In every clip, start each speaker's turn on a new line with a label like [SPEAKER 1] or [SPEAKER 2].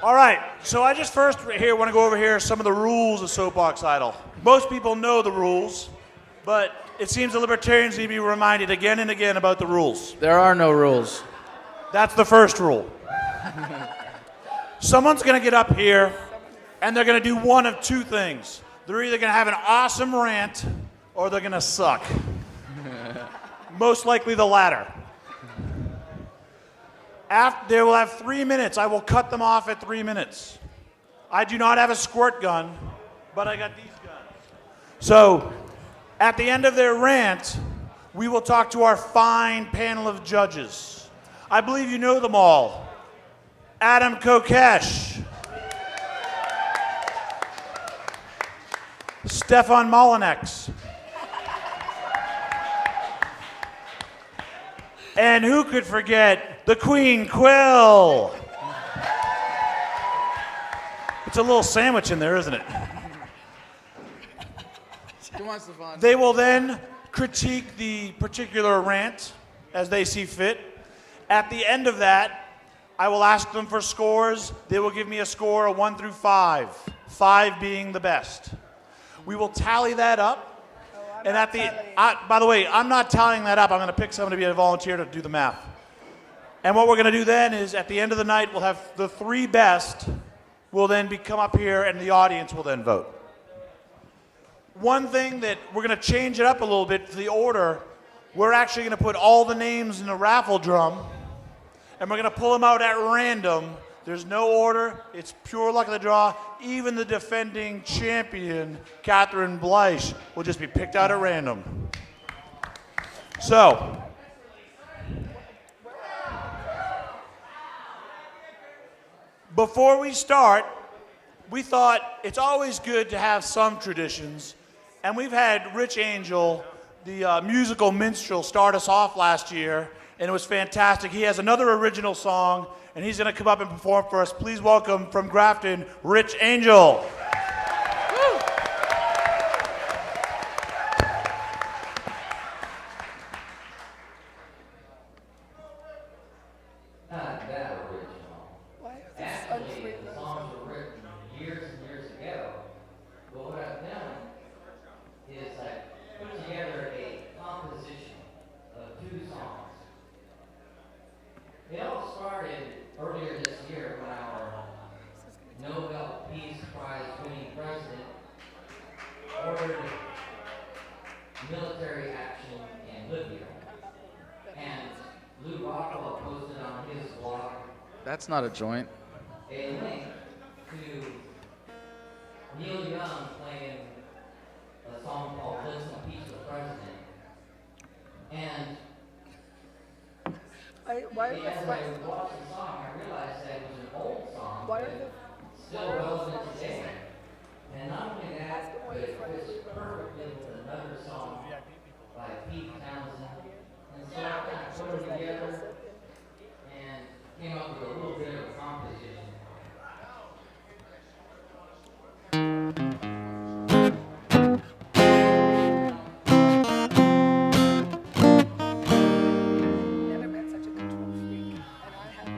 [SPEAKER 1] All right, so I just first here want to go over here some of the rules of Soapbox Idol. Most people know the rules, but it seems the libertarians need to be reminded again and again about the rules.
[SPEAKER 2] There are no rules.
[SPEAKER 1] That's the first rule. Someone's going to get up here, and they're going to do one of two things. They're either going to have an awesome rant, or they're going to suck. Most likely the latter. They will have 3 minutes. I will cut them off at 3 minutes. I do not have a squirt gun, but I got these guns. So, at the end of their rant, we will talk to our fine panel of judges. I believe you know them all. Adam Kokesh. Stefan Molinex. And who could forget the Queen Quill? It's a little sandwich in there, isn't it?
[SPEAKER 2] Come on, Stefan.
[SPEAKER 1] They will then critique the particular rant as they see fit. At the end of that, I will ask them for scores. They will give me a score of 1 through 5, 5 being the best. We will tally that up. And at the, by the way, I'm not tallying that up. I'm going to pick someone to be a volunteer to do the math. And what we're going to do then is at the end of the night, we'll have the 3 best will then come up here and the audience will then vote. One thing that we're going to change it up a little bit for the order, we're actually going to put all the names in a raffle drum and we're going to pull them out at random. There's no order. It's pure luck of the draw. Even the defending champion, Catherine Bleich, will just be picked out at random. So, before we start, we thought it's always good to have some traditions. And we've had Rich Angel, the musical minstrel, start us off last year, and it was fantastic. He has another original song, and he's going to come up and perform for us. Please welcome from Grafton, Rich Angel.
[SPEAKER 2] That's not a joint.
[SPEAKER 3] A link to Neil Young playing a song called Listen Peace the President. And as I watched the song, I realized that it was an old song, but still relevant today. And not only that, but it fits perfectly with another song by Pete Townsend. And so I kind of put them together and came up with a little bit of a composition.
[SPEAKER 4] Never met such a control freak, and I have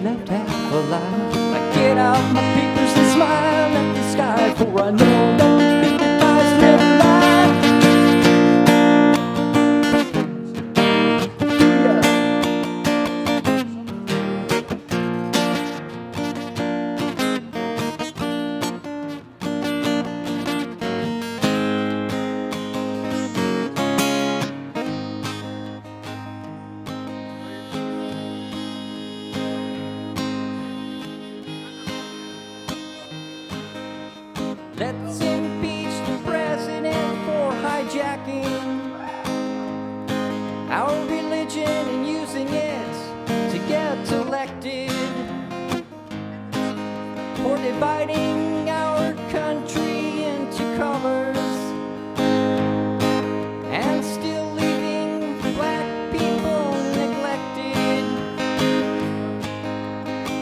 [SPEAKER 3] left half alive. I get out my papers and smile at the sky, for I know that the picket fires never lie. Let's impeach the president for hijacking our religion and using it to get elected, for dividing our country into colors and still leaving black people neglected.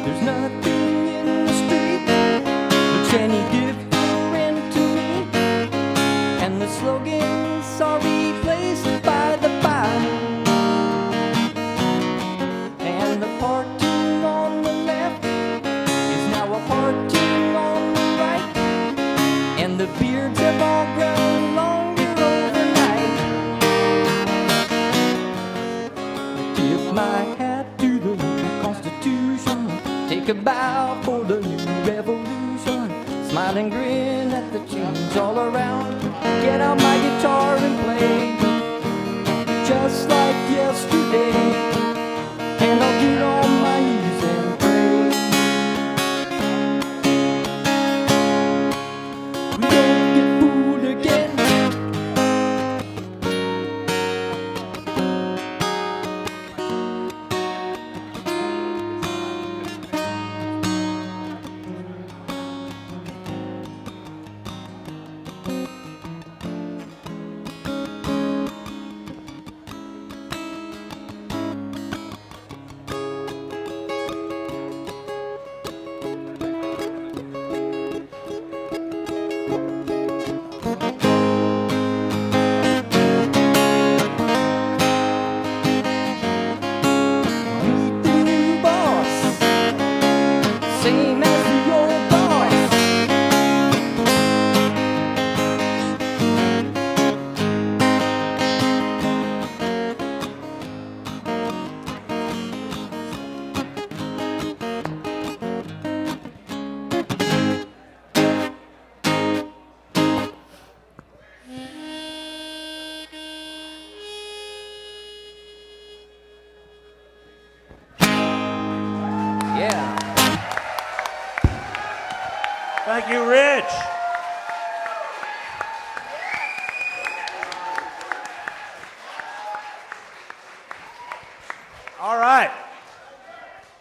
[SPEAKER 3] There's nothing in the street that's any different. The slogans are replaced by the fire, and the party on the left is now a party on the right, and the beards have all grown longer overnight. I tip my hat to the new Constitution, take a bow for the new revolution, smile and grin at the change all around. Get out my guitar and play just like yesterday, and I'll get on my knees and pray. We don't get fooled again. Same as the old boss. Yeah.
[SPEAKER 1] Thank you, Rich. All right.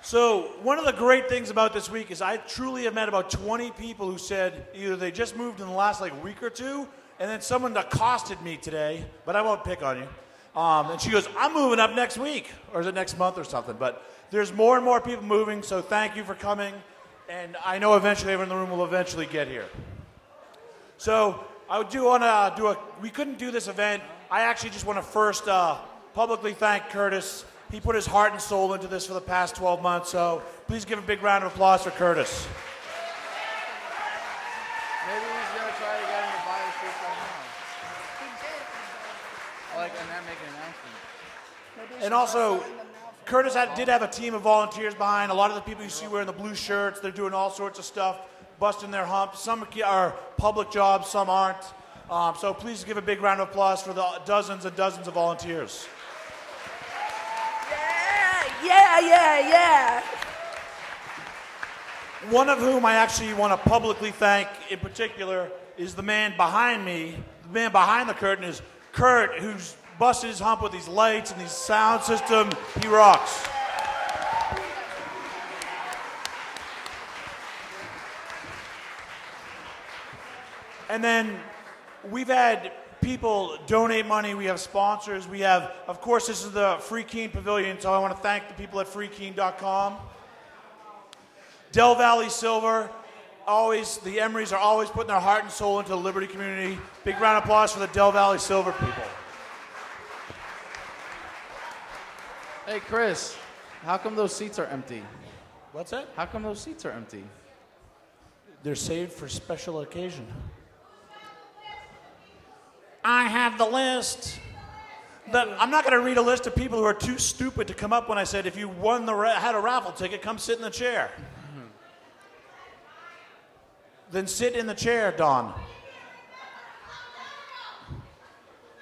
[SPEAKER 1] So one of the great things about this week is I truly have met about 20 people who said either they just moved in the last week or two, and then someone accosted me today, but I won't pick on you. And she goes, I'm moving up next week, or is it next month or something? But there's more and more people moving, so thank you for coming. And I know eventually everyone in the room will eventually get here. So I do want to we couldn't do this event. I actually just want to first publicly thank Curtis. He put his heart and soul into this for the past 12 months, so please give a big round of applause for Curtis.
[SPEAKER 2] Maybe he's gonna try to get him to buy his shirts right now. And then make an announcement.
[SPEAKER 1] And also, Curtis did have a team of volunteers behind. A lot of the people you see wearing the blue shirts, they're doing all sorts of stuff, busting their humps. Some are public jobs, some aren't. So please give a big round of applause for the dozens and dozens of volunteers.
[SPEAKER 4] Yeah.
[SPEAKER 1] One of whom I actually want to publicly thank in particular is the man behind me. The man behind the curtain is Kurt, who's busted his hump with these lights and these sound system. He rocks. And then we've had people donate money. We have sponsors. We have, of course, this is the Free Keene Pavilion, so I want to thank the people at freekeene.com. Del Valley Silver, always, the Emorys are always putting their heart and soul into the Liberty community. Big round of applause for the Del Valley Silver people.
[SPEAKER 2] Hey, Chris, how come those seats are empty?
[SPEAKER 1] What's that?
[SPEAKER 2] How come those seats are empty?
[SPEAKER 1] They're saved for special occasion. I have the list. I'm not going to read a list of people who are too stupid to come up when I said, if you won had a raffle ticket, come sit in the chair. Then sit in the chair, Don.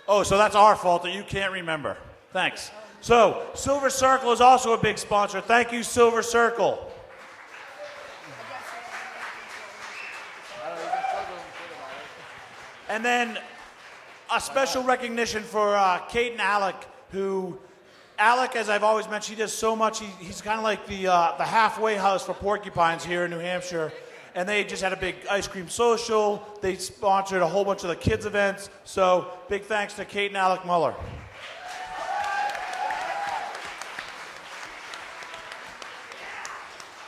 [SPEAKER 1] Oh, so that's our fault that you can't remember. Thanks. So, Silver Circle is also a big sponsor. Thank you, Silver Circle. And then a special recognition for Kate and Alec, who, Alec, as I've always mentioned, he does so much. He's kind of like the halfway house for porcupines here in New Hampshire. And they just had a big ice cream social. They sponsored a whole bunch of the kids' events. So big thanks to Kate and Alec Muller.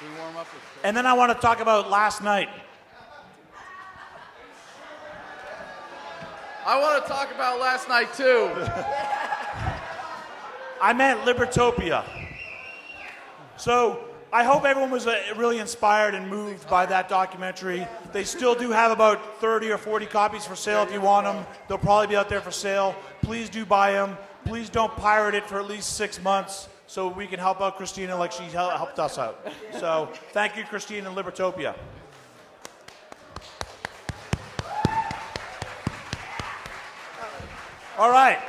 [SPEAKER 2] We warm up with
[SPEAKER 1] And then I want to talk about last night.
[SPEAKER 2] I want to talk about last night too.
[SPEAKER 1] I meant Libertopia. So I hope everyone was really inspired and moved by that documentary. They still do have about 30 or 40 copies for sale if you want them. They'll probably be out there for sale. Please do buy them. Please don't pirate it for at least 6 months so we can help out Christina like she helped us out. So thank you, Christina and Libertopia. All right.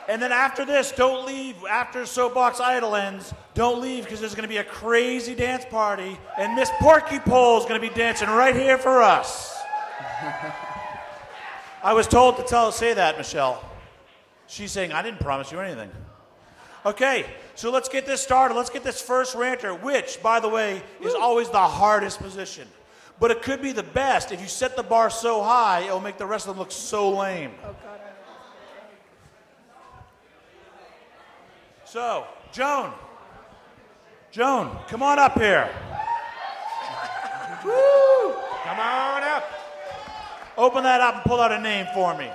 [SPEAKER 1] And then after this, don't leave. After Soapbox Idol ends, don't leave because there's going to be a crazy dance party, and Miss Porcupine is going to be dancing right here for us. I was told to say that, Michelle. She's saying, I didn't promise you anything. Okay, so let's get this started. Let's get this first ranter, which, by the way, is always the hardest position. But it could be the best. If you set the bar so high, it'll make the rest of them look so lame.
[SPEAKER 4] Oh, God,
[SPEAKER 1] So, Joan, come on up here. Woo! Come on up. Open that up and pull out a name for me.